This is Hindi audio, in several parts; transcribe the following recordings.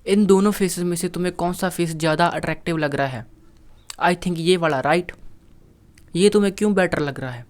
इन दोनों फेसेस में से तुम्हें कौन सा फेस ज़्यादा अट्रैक्टिव लग रहा है? आई थिंक ये वाला, राइट। ये तुम्हें क्यों बेटर लग रहा है?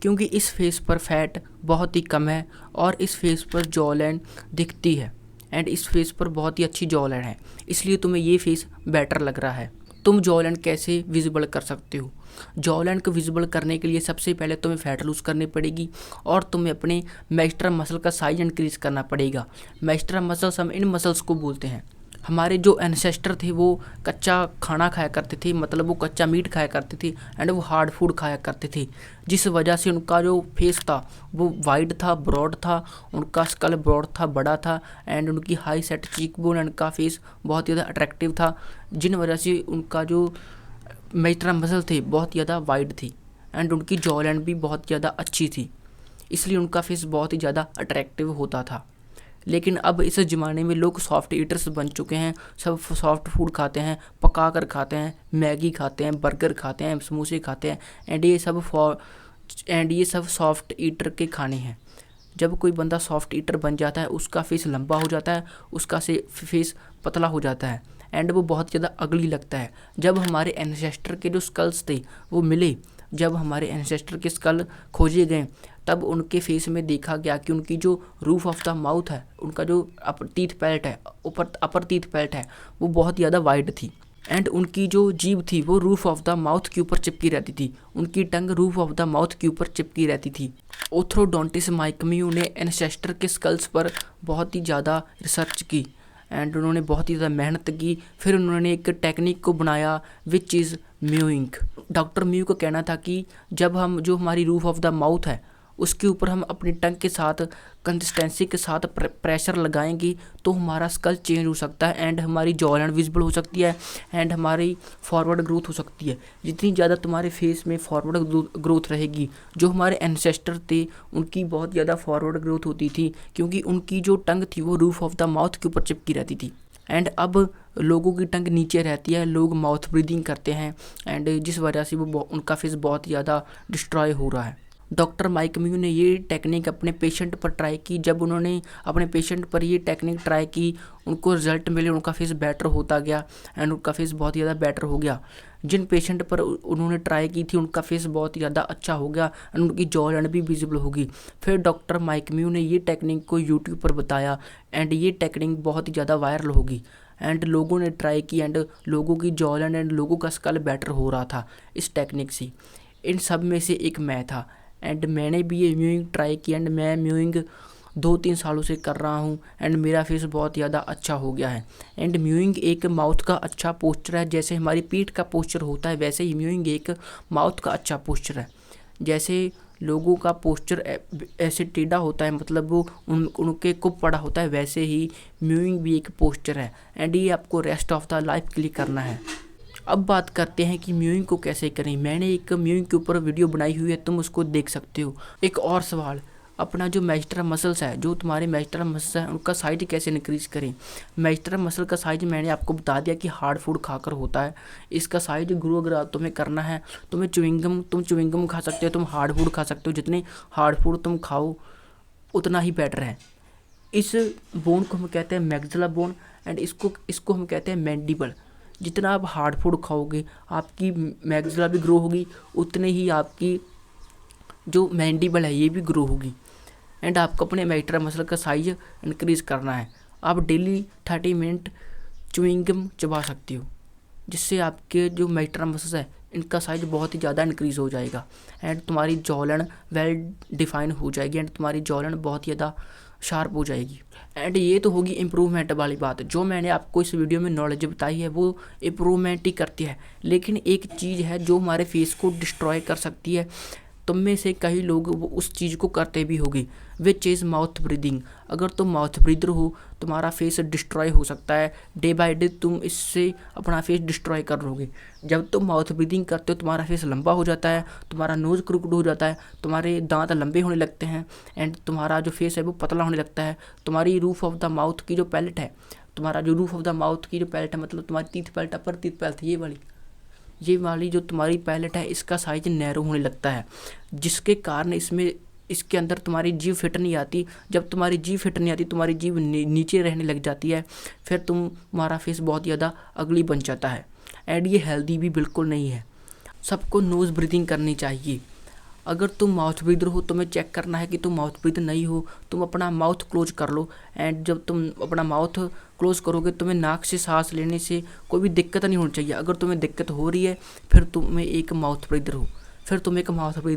क्योंकि इस फेस पर फैट बहुत ही कम है और इस फेस पर जॉ लाइन दिखती है एंड इस फेस पर बहुत ही अच्छी जॉ लाइन है, इसलिए तुम्हें ये फेस बेटर लग रहा है। तुम जॉ लाइन कैसे विजिबल कर सकते हो? जॉ लाइन को विजिबल करने के लिए सबसे पहले तुम्हें फैट लूज़ करनी पड़ेगी और तुम्हें अपने मैस्टर मसल का साइज इंक्रीज करना पड़ेगा। मैस्टर मसल्स हम इन मसल्स को बोलते हैं। हमारे जो एंसेस्टर थे वो कच्चा खाना खाया करते थे, मतलब वो कच्चा मीट खाया करते थे एंड वो हार्ड फूड खाया करते थे, जिस वजह से उनका जो फेस था वो वाइड था, ब्रॉड था, उनका स्कल ब्रॉड था, बड़ा था एंड उनकी high set cheek bone and का फेस बहुत ज़्यादा अट्रैक्टिव था, जिन वजह से उनका जो मेजर मसल थे बहुत ज़्यादा वाइड थी एंड उनकी जॉ लाइन भी बहुत ज़्यादा अच्छी थी, इसलिए उनका फेस बहुत ही ज़्यादा अट्रैक्टिव होता था। लेकिन अब इस ज़माने में लोग सॉफ्ट ईटर्स बन चुके हैं, सब सॉफ्ट फूड खाते हैं, पका कर खाते हैं, मैगी खाते हैं, बर्गर खाते हैं, समोसे खाते हैं एंड ये सब सॉफ्ट ईटर के खाने हैं। जब कोई बंदा सॉफ्ट ईटर बन जाता है उसका फेस लंबा हो जाता है, उसका से फेस पतला हो जाता है एंड वो बहुत ज़्यादा अगली लगता है। जब हमारे एंसेस्टर के जो स्कल्स थे वो मिले, जब हमारे एंसेस्टर के स्कल खोजे गए तब उनके फेस में देखा गया कि उनकी जो रूफ ऑफ द माउथ है, उनका जो टीथ पैलेट है, ऊपर अपर टीथ पैलेट है, वो बहुत ज़्यादा वाइड थी एंड उनकी जो जीभ थी वो रूफ ऑफ द माउथ के ऊपर चिपकी रहती थी, उनकी टंग रूफ ऑफ द माउथ के ऊपर चिपकी रहती थी। ऑर्थोडोंटिस्ट माइक म्यू ने एंसेस्टर के स्कल्स पर बहुत ही ज़्यादा रिसर्च की एंड उन्होंने बहुत ही ज़्यादा मेहनत की। फिर उन्होंने एक टेक्निक को बनाया which is mowing. Doctor mu का कहना था कि जब हम जो हमारी रूफ ऑफ द माउथ है उसके ऊपर हम अपनी टंग के साथ कंसिस्टेंसी के साथ प्रेशर लगाएंगे तो हमारा स्कल चेंज हो सकता है एंड हमारी जॉ लाइन विजिबल हो सकती है एंड हमारी फॉरवर्ड ग्रोथ हो सकती है। जितनी ज़्यादा तुम्हारे फेस में फॉरवर्ड ग्रोथ रहेगी, जो हमारे एंसेस्टर थे उनकी बहुत ज़्यादा फॉरवर्ड ग्रोथ होती थी क्योंकि उनकी जो टंग थी वो रूफ ऑफ द माउथ के ऊपर चिपकी रहती थी एंड अब लोगों की टंग नीचे रहती है, लोग माउथ ब्रीदिंग करते हैं एंड जिस वजह से वो उनका फेस बहुत ज़्यादा डिस्ट्रॉय हो रहा है। डॉक्टर माइक म्यू ने ये टेक्निक अपने पेशेंट पर ट्राई की। जब उन्होंने अपने पेशेंट पर ये टेक्निक ट्राई की उनको रिजल्ट मिले, उनका फेस बेटर होता गया एंड उनका फेस बहुत ज़्यादा बेटर हो गया। जिन पेशेंट पर उन्होंने ट्राई की थी उनका फेस बहुत ही ज़्यादा अच्छा हो गया एंड उनकी जॉ लाइन भी विजिबल होगी। फिर डॉक्टर माइक म्यू ने ये टेक्निक को यूट्यूब पर बताया एंड ये टेक्निक बहुत ही ज़्यादा वायरल होगी एंड लोगों ने ट्राई की एंड लोगों की जॉ लाइन एंड लोगों का स्कल बेटर हो रहा था इस टेक्निक से। इन सब में से एक मैं था एंड मैंने भी ये म्यूइंग ट्राई किया एंड मैं म्यूइंग 2-3 सालों से कर रहा हूँ एंड मेरा फेस बहुत ज़्यादा अच्छा हो गया है। एंड म्यूइंग एक माउथ का अच्छा पोस्चर है, जैसे हमारी पीठ का पोस्चर होता है वैसे ही म्यूइंग एक माउथ का अच्छा पोस्चर है। जैसे लोगों का पोस्चर ऐसे टेढ़ा होता है, मतलब वो उनके कुप पड़ा होता है, वैसे ही म्यूइंग भी एक पोस्चर है एंड ये आपको रेस्ट ऑफ द लाइफ के लिए करना है। अब बात करते हैं कि म्यूइंग को कैसे करें। मैंने एक म्यूइंग के ऊपर वीडियो बनाई हुई है, तुम उसको देख सकते हो। एक और सवाल, अपना जो मैस्टर मसल्स है, जो तुम्हारे मैस्टर मसल्स हैं उनका साइज कैसे इंक्रीज करें। मैस्टर मसल का साइज मैंने आपको बता दिया कि हार्ड फूड खाकर होता है। इसका साइज ग्रो अगर तुम्हें करना है, तुम च्युइंगम खा सकते हो, तुम हार्ड फूड खा सकते हो। जितने हार्ड फूड तुम खाओ उतना ही बेटर है। इस बोन को हम कहते हैं मैग्जिला बोन एंड इसको हम कहते हैं मैंडिबल। जितना आप हार्ड फूड खाओगे आपकी मैग्जिला भी ग्रो होगी, उतने ही आपकी जो मैंडिबल है ये भी ग्रो होगी एंड आपको अपने मैस्टर मसल का साइज इंक्रीज करना है। आप डेली 30 मिनट च्युइंगम चबा सकते हो, जिससे आपके जो मैस्टर मसल्स है इनका साइज बहुत ही ज़्यादा इंक्रीज़ हो जाएगा एंड तुम्हारी जॉ लाइन वेल डिफाइन हो जाएगी एंड तुम्हारी जॉ लाइन बहुत ही ज़्यादा शार्प हो जाएगी। एंड ये तो होगी इम्प्रूवमेंट वाली बात। जो मैंने आपको इस वीडियो में नॉलेज बताई है वो इम्प्रूवमेंट ही करती है, लेकिन एक चीज़ है जो हमारे फेस को डिस्ट्रॉय कर सकती है। तुम में से कई लोग वो उस चीज़ को करते भी होगे, विच इज़ माउथ ब्रीदिंग। अगर तुम माउथ ब्रीदर हो तुम्हारा फेस डिस्ट्रॉय हो सकता है, डे बाय डे तुम इससे अपना फेस डिस्ट्रॉय कर लोगे। जब तुम माउथ ब्रीदिंग करते हो तुम्हारा फेस लंबा हो जाता है, तुम्हारा नोज़ क्रूक्ड हो जाता है, तुम्हारे दांत लंबे होने लगते हैं एंड तुम्हारा जो फेस है वो पतला होने लगता है। तुम्हारी रूफ ऑफ द माउथ की जो पैलेट है, मतलब तुम्हारी टीथ पैलेट, अपर टीथ पैलेट, ये वाली जो तुम्हारी पैलेट है इसका साइज नैरो होने लगता है, जिसके कारण इसमें इसके अंदर तुम्हारी जीभ फिट नहीं आती। जब तुम्हारी जीभ फिट नहीं आती, तुम्हारी जीभ नीचे रहने लग जाती है, फिर तुम्हारा फेस बहुत ज़्यादा अगली बन जाता है एंड ये हेल्दी भी बिल्कुल नहीं है। सबको नोज़ ब्रीदिंग करनी चाहिए। अगर तुम माउथ ब्रीदर हो, तुम्हें चेक करना है कि तुम माउथ ब्रीदर नहीं हो, तुम अपना माउथ क्लोज कर लो एंड जब तुम अपना माउथ क्लोज करोगे, तुम्हें नाक से सांस लेने से कोई भी दिक्कत नहीं होनी चाहिए। अगर तुम्हें दिक्कत हो रही है, फिर तुम एक माउथ ब्रीदर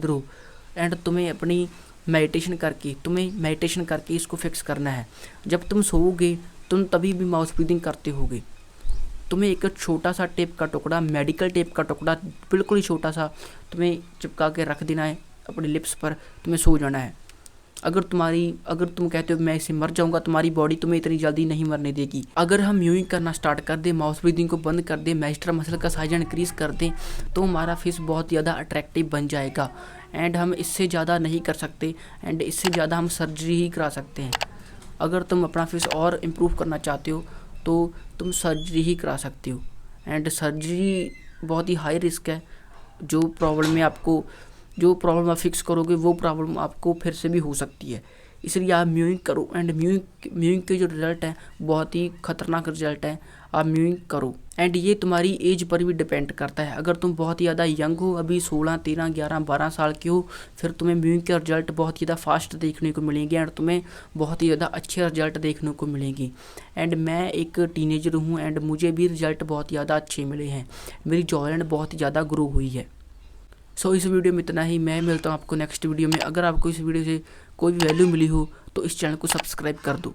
हो एंड तुम्हें अपनी मेडिटेशन करके इसको फिक्स करना है। जब तुम सोओगे, तुम तभी भी माउथ ब्रीदिंग करते होगे। तुम्हें एक छोटा सा टेप का टुकड़ा, मेडिकल टेप का टुकड़ा, बिल्कुल ही छोटा सा, तुम्हें चिपका के रख देना है अपने लिप्स पर। तुम्हें सो जाना है। अगर तुम कहते हो मैं इसे मर जाऊंगा, तुम्हारी बॉडी तुम्हें इतनी जल्दी नहीं मरने देगी। अगर हम म्यूइंग करना स्टार्ट कर दें, माउथ ब्रीदिंग को बंद कर दें, मैस्टर मसल का साइज इंक्रीज कर दें, तो हमारा फेस बहुत ज़्यादा अट्रैक्टिव बन जाएगा एंड हम इससे ज़्यादा नहीं कर सकते एंड इससे ज़्यादा हम सर्जरी ही करा सकते हैं। अगर तुम अपना फेस और इम्प्रूव करना चाहते हो तो तुम सर्जरी ही करा सकते हो एंड सर्जरी बहुत ही हाई रिस्क है। जो प्रॉब्लम आप फिक्स करोगे, वो प्रॉब्लम आपको फिर से भी हो सकती है। इसलिए आप म्यूइंग करो एंड म्यूइंग के जो रिज़ल्ट हैं बहुत ही खतरनाक रिज़ल्ट हैं। आप म्यूइंग करो एंड ये तुम्हारी एज पर भी डिपेंड करता है। अगर तुम बहुत ही ज़्यादा यंग हो, अभी 16, 13, 11, 12 साल के हो, फिर तुम्हें म्यूइंग के रिजल्ट बहुत ही ज़्यादा फास्ट देखने को मिलेंगे एंड तुम्हें बहुत ही ज़्यादा अच्छे रिजल्ट देखने को मिलेंगे। एंड मैं एक टीनेजर हूँ एंड मुझे भी रिजल्ट बहुत ज़्यादा अच्छे मिले हैं। मेरी जॉइंट बहुत ही ज़्यादा ग्रो हुई है। सो इस वीडियो में इतना ही। मैं मिलता हूँ आपको नेक्स्ट वीडियो में। अगर आपको इस वीडियो से कोई भी वैल्यू मिली हो तो इस चैनल को सब्सक्राइब कर दो।